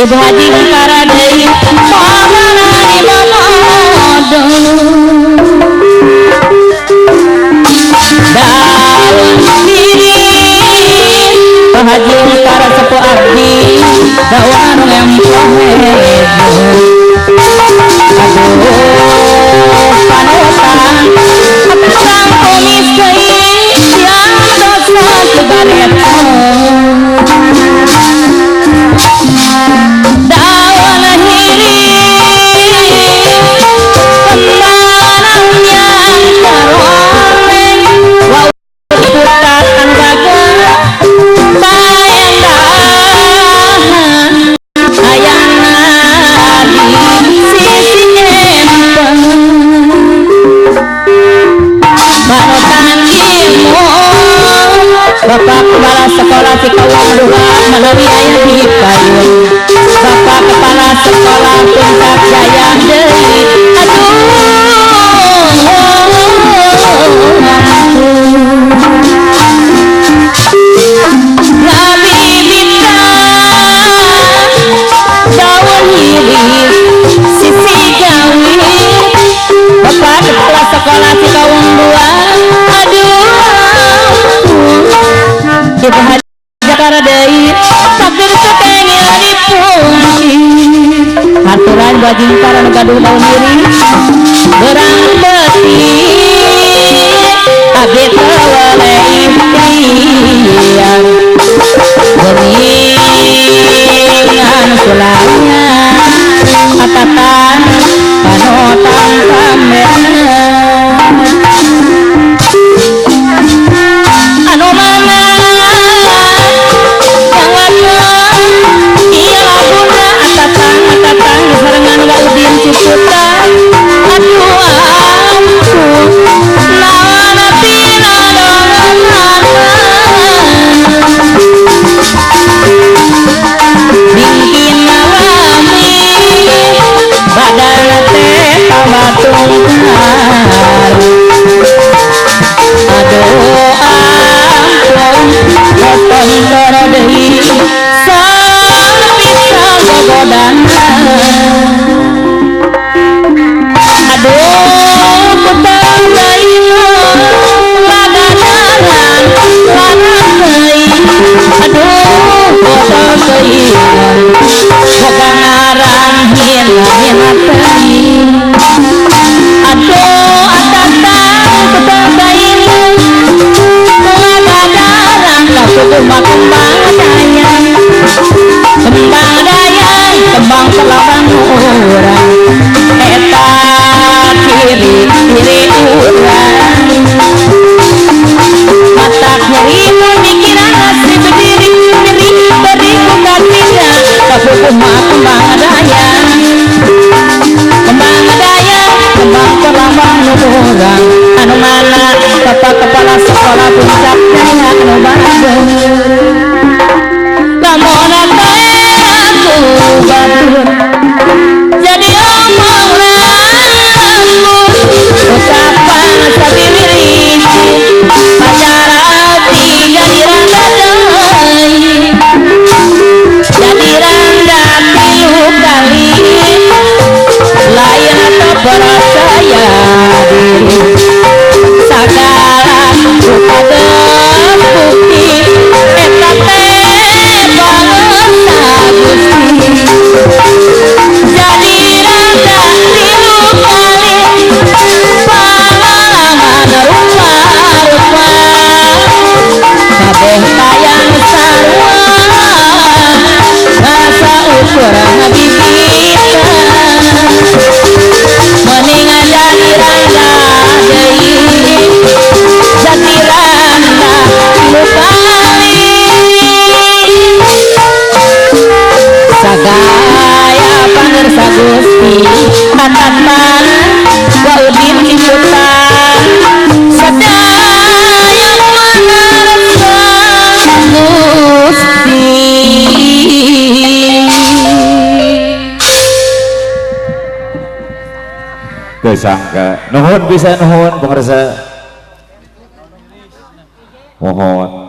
Ibu Haji Kara deui momonani momodo daun diri Pak Haji Kara sepuh abdi dawan ngempong aduh panutan aturang kumis keis yang dosa kebareton daun hiri pembanang yang teroleng wau putatan gagal bayang dahan ayana di sisi empeng barotan ilmu Bapak Kepala Sekolah Cikawang 2 melalui ayah di payung Bapak Kepala Sekolah Puncak Jaya deui aduh ngabibitkan daun hiris sisi gawi Bapak Kepala Sekolah Cikawang 2 aduh Ibu Haji Kara deui takdir sakengil dipunci aturan bajing Kara gaduh daun diri berang beti abdi teweleh impian beningan sulanya atatan panotan pamerna anu mana iya laguna atatang disarengan Waudin Ciputat aduh ampun lawan pina bikin alami badan teh tabatungkar aduh ampun potong toro deui bisa gogodana aduh putang deui lagadanan lanang deui aduh foto keingan boga ngaran hina teuing aduh atatang putang deui lagadanan kakukumaha kembang dayang kembang pelabang urang eta kiri urang matak nyeri pemikiran asli berdiri beri kukatina kakukumaha kembang dayang kembang pelabang urang anu mana Bapak Kepala Sekolah Puncak Jaya anu Bandung lamun aku batur jadi omong lambut ucapan sabiriri pacar hati jadi randa deui jadi randa tilu kali lain atau percaya diri sagala rupa bukti eta teh bangsa Gusti jadi randa tilu kali pengalaman rupa-rupa kabeh tayang sarua rasa ukur ngabibita mendingan jadi randa deui jadi randa tilu kali sagaya pangersa Gusti atatan Waudin Ciputat sadaya mangarsa Gusti kesangka nuhun bisa nuhun pengersa mohon